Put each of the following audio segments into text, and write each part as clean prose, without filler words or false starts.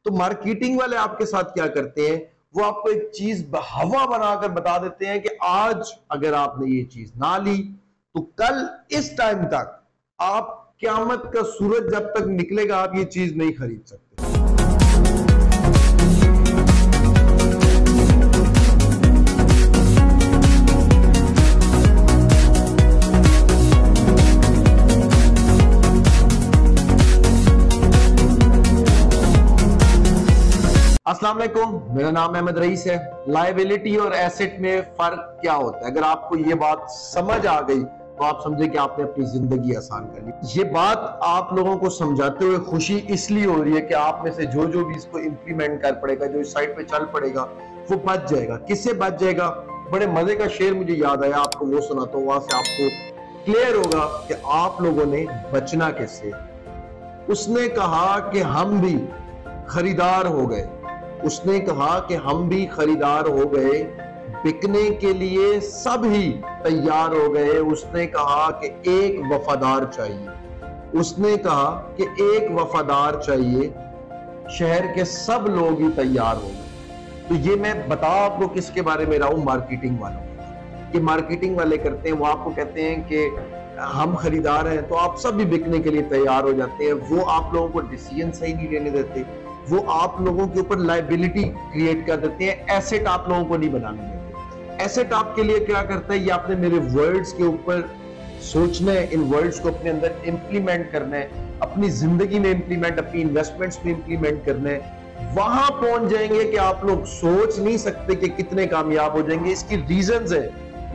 तो मार्केटिंग वाले आपके साथ क्या करते हैं, वो आपको एक चीज हवा बनाकर बता देते हैं कि आज अगर आपने ये चीज ना ली तो कल इस टाइम तक आप क़यामत का सूरज जब तक निकलेगा आप ये चीज नहीं खरीद सकते। अस्सलाम वालेकुम, मेरा नाम अहमद रईस है। लायबिलिटी और एसेट में फर्क क्या होता है, अगर आपको ये बात समझ आ गई तो आप समझे कि आपने अपनी जिंदगी आसान कर ली। ये बात आप लोगों को समझाते हुए खुशी इसलिए हो रही है कि आप में से जो भी इसको इंप्लीमेंट कर पड़ेगा, जो इस साइड पे चल पड़ेगा, वो बच जाएगा। किससे बच जाएगा? बड़े मजे का शेर मुझे याद आया, आपको वो सुनाता हूँ, वहां से आपको क्लियर होगा कि आप लोगों ने बचना कैसे। उसने कहा कि हम भी खरीदार हो गए, उसने कहा कि हम भी खरीदार हो गए, बिकने के लिए सब ही तैयार हो गए। उसने कहा कि एक वफादार चाहिए, उसने कहा कि एक वफादार चाहिए, शहर के सब लोग ही तैयार हो गए। तो ये मैं बता आपको किसके बारे में रहा हूं, मार्केटिंग वालों कि मार्केटिंग वाले करते हैं, वो आपको कहते हैं कि हम खरीदार हैं तो आप सब भी बिकने के लिए तैयार हो जाते हैं। वो आप लोगों को डिसीजन सही नहीं लेने देते, वो आप लोगों के ऊपर लायबिलिटी क्रिएट कर देते हैं, एसेट आप लोगों को नहीं बनाने देते। एसेट आपके लिए क्या करता है, ये आपने मेरे वर्ड्स के ऊपर सोचना है, इन वर्ड्स को अपने अंदर इंप्लीमेंट करना है, अपनी जिंदगी में इंप्लीमेंट, अपनी इन्वेस्टमेंट्स में इंप्लीमेंट करना है। वहां पहुंच जाएंगे कि आप लोग सोच नहीं सकते कि कितने कामयाब हो जाएंगे। इसकी रीजंस है,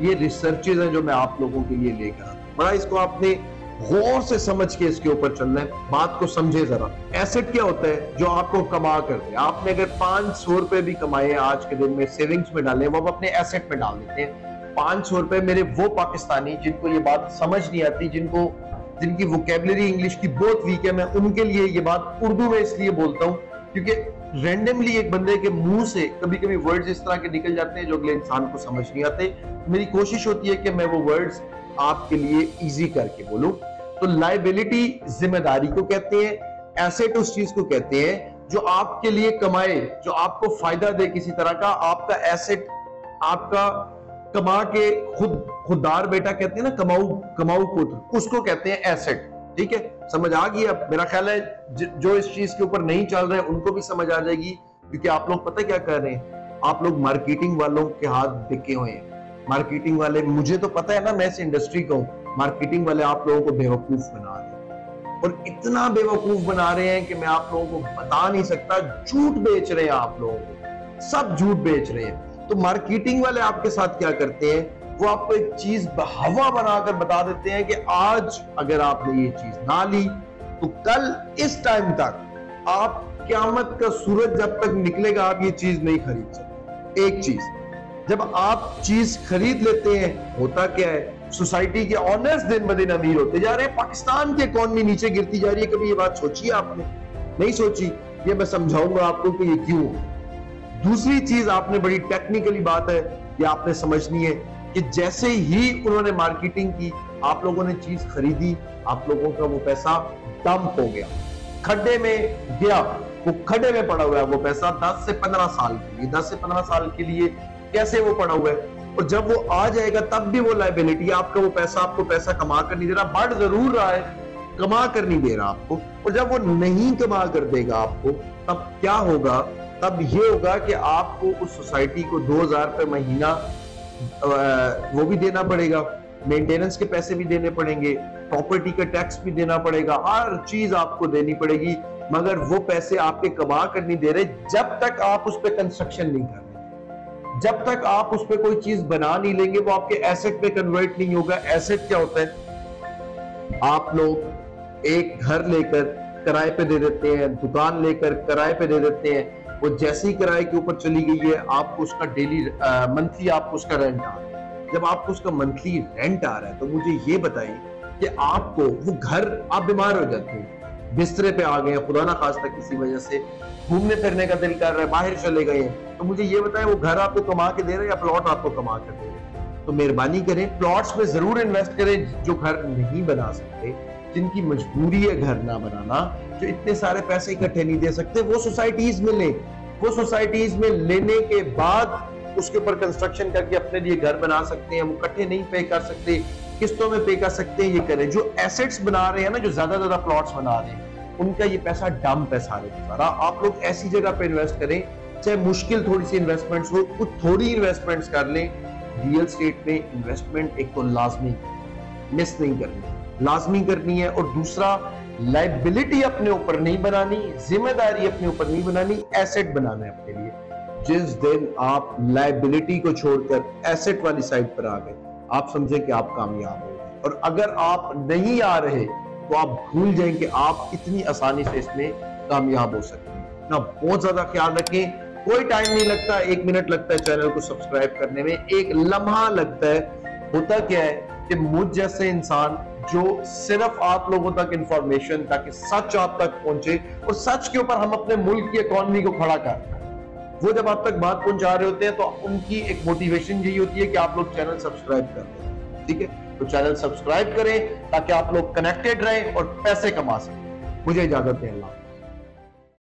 ये रिसर्चेज हैं जो मैं आप लोगों के लिए लेकर आता हूं। बड़ा इसको आपने गौर से समझ के इसके ऊपर चलना है, बात को समझे जरा। एसेट क्या होता है? जो आपको कमा कर दे। आपने अगर 500 रुपए भी कमाए आज के दिन में, सेविंग्स में डाले, वो अपने एसेट में डाल देते हैं। 500 रुपए मेरे वो पाकिस्तानी जिनको ये बात समझ नहीं आती, जिनकी वोकेबलरी इंग्लिश की बहुत वीक है, मैं उनके लिए ये बात उर्दू में इसलिए बोलता हूँ क्योंकि रैंडमली एक बंदे के मुंह से कभी कभी वर्ड्स इस तरह के निकल जाते हैं जो अगले इंसान को समझ नहीं आते। मेरी कोशिश होती है कि मैं वो वर्ड्स आपके लिए इजी करके बोलूं। तो लायबिलिटी जिम्मेदारी को कहते हैं, एसेट उस चीज को कहते हैं जो आपके लिए कमाए, जो आपको फायदा दे किसी तरह का। आपका एसेट आपका कमा के खुददार बेटा कहते हैं ना, कमाऊ पुत्र, उसको कहते हैं एसेट। ठीक है, समझ आ गई? अब मेरा ख्याल है जो इस चीज के ऊपर नहीं चल रहे हैं उनको भी समझ आ जाएगी, क्योंकि आप लोग पता क्या कर रहे हैं, आप लोग मार्केटिंग वालों के हाथ बिके हुए हैं। मार्केटिंग वाले, मुझे तो पता है ना, मैं इस इंडस्ट्री का हूं, मार्केटिंग वाले आप लोगों को बेवकूफ बना रहे हैं, और इतना बेवकूफ बना रहे हैं कि मैं आप लोगों को बता नहीं सकता। झूठ बेच रहे हैं आप लोगों को, सब झूठ बेच रहे हैं। तो मार्केटिंग वाले आपके साथ क्या करते हैं, वो आपको एक चीज हवा बनाकर बता देते हैं कि आज अगर आपने ये चीज ना ली तो कल इस टाइम तक आप क़यामत का सूरज जब तक निकलेगा आप ये चीज नहीं खरीद सकते। एक चीज जब आप चीज खरीद लेते हैं, होता क्या है, सोसाइटी के ऑनर्स दिन ब दिन अमीर होते जा रहे हैं, पाकिस्तान की इकोनॉमी नीचे गिरती जा रही है। कभी ये बात सोची आपने? नहीं सोची। ये मैं समझाऊंगा आपको कि ये क्यों। दूसरी चीज आपने, बड़ी टेक्निकली बात है, ये आपने समझनी है कि जैसे ही उन्होंने मार्केटिंग की, आप लोगों ने चीज खरीदी, आप लोगों का वो पैसा डंप हो गया, खड्डे में गया, वो खड्डे में पड़ा हुआ है वो पैसा 10 से 15 साल के लिए। 10 से 15 साल के लिए कैसे वो पड़ा हुआ है, और जब वो आ जाएगा तब भी वो लायबिलिटी, आपका वो पैसा आपको पैसा कमा कर नहीं दे रहा, बढ़ जरूर रहा है, कमा कर नहीं दे रहा आपको। और जब वो नहीं कमा कर देगा आपको, तब क्या होगा? तब ये होगा कि आपको उस सोसाइटी को 2000 रुपए महीना वो भी देना पड़ेगा, मेंटेनेंस के पैसे भी देने पड़ेंगे, प्रॉपर्टी का टैक्स भी देना पड़ेगा, हर चीज आपको देनी पड़ेगी। मगर वो पैसे आपके कमा कर नहीं दे रहे जब तक आप उस पर कंस्ट्रक्शन नहीं कर रहे, जब तक आप उस पर कोई चीज बना नहीं लेंगे, वो आपके एसेट पे कन्वर्ट नहीं होगा। एसेट क्या होता है? आप लोग एक घर लेकर किराए पे दे देते हैं, दुकान लेकर किराए पे दे देते हैं, वो जैसे ही किराए के ऊपर चली गई है, आपको उसका डेली मंथली आपको उसका रेंट आ रहा है। जब आपको उसका मंथली रेंट आ रहा है तो मुझे ये बताइए कि आपको वो घर, आप बीमार हो जाते हैं, बिस्तरे पे आ गए, खुदा ना खास्ता किसी वजह से घूमने फिरने का दिल कर रहा है, बाहर चले गए हैं, तो मुझे ये बताएं वो घर आपको कमा के दे रहे हैं या प्लॉट आपको कमा के दे रहे हैं? तो मेहरबानी करें, प्लॉट्स में जरूर इन्वेस्ट करें जो घर नहीं बना सकते, जिनकी मजबूरी है घर ना बनाना, जो इतने सारे पैसे इकट्ठे नहीं दे सकते, वो सोसाइटीज में लें। वो सोसाइटीज में लेने के बाद उसके ऊपर कंस्ट्रक्शन करके अपने लिए घर बना सकते हैं। वो इकट्ठे नहीं पे कर सकते, किस्तों में पे कर सकते हैं, ये करें। जो एसेट्स बना रहे हैं ना, जो ज्यादा प्लॉट्स बना रहे हैं, उनका ये पैसा डंप है सारे का सारा। आप लोग ऐसी जगह पे इन्वेस्ट करें, चाहे मुश्किल थोड़ी सी इन्वेस्टमेंट्स हो, कुछ थोड़ी इन्वेस्टमेंट्स कर लें। रियल स्टेट में इन्वेस्टमेंट एक तो लाजमी, मिस नहीं करनी, लाजमी करनी है। और दूसरा, लायबिलिटी अपने ऊपर नहीं बनानी, जिम्मेदारी अपने ऊपर नहीं बनानी, एसेट बनाना है अपने लिए। जिस दिन आप लायबिलिटी को छोड़कर एसेट वाली साइड पर आ गए, आप समझे कि आप कामयाब हो गए। और अगर आप नहीं आ रहे तो आप भूल जाएं कि आप इतनी आसानी से इसमें कामयाब हो सकते हैं ना। बहुत ज्यादा ख्याल रखें, कोई टाइम नहीं लगता, 1 मिनट लगता है चैनल को सब्सक्राइब करने में, 1 लम्हा लगता है। होता क्या है कि मुझ जैसे इंसान जो सिर्फ आप लोगों तक इंफॉर्मेशन, ताकि सच आप तक पहुंचे और सच के ऊपर हम अपने मुल्क की इकोनॉमी को खड़ा कर, वो जब आप तक बात पहुंचा रहे होते हैं तो उनकी एक मोटिवेशन यही होती है कि आप लोग चैनल सब्सक्राइब कर दें। ठीक है, तो चैनल सब्सक्राइब करें ताकि आप लोग कनेक्टेड रहें और पैसे कमा सकें। मुझे इजाजत दें। अल्लाह।